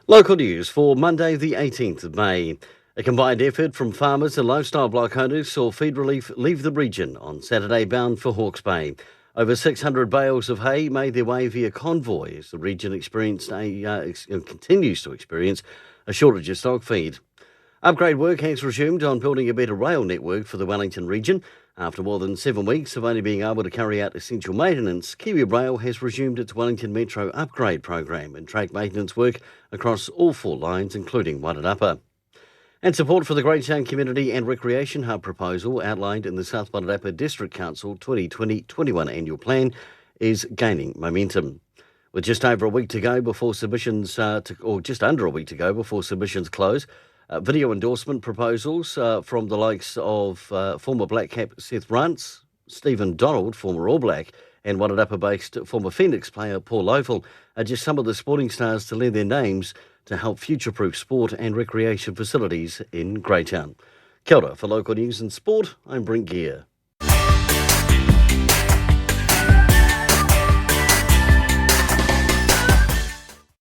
Local news for Monday, the 18th of May. A combined effort from farmers and lifestyle block owners saw feed relief leave the region on Saturday bound for Hawke's Bay. Over 600 bales of hay made their way via convoy as the region continues to experience a shortage of stock feed. Upgrade work has resumed on building a better rail network for the Wellington region. After more than 7 weeks of only being able to carry out essential maintenance, Kiwi Rail has resumed its Wellington Metro upgrade program and track maintenance work across all 4 lines, including Wairarapa. And support for the Great Town Community and Recreation Hub proposal outlined in the South Wairarapa District Council 2020-21 annual plan is gaining momentum. With just over a week to go before submissions, just under a week to go before submissions close, video endorsement proposals from the likes of former Black Cap Seth Rance, Stephen Donald, former All Black, and Wairarapa-based former Phoenix player Paul Oval are just some of the sporting stars to lend their names to help future-proof sport and recreation facilities in Greytown. Kia ora, for local news and sport, I'm Brent Gare.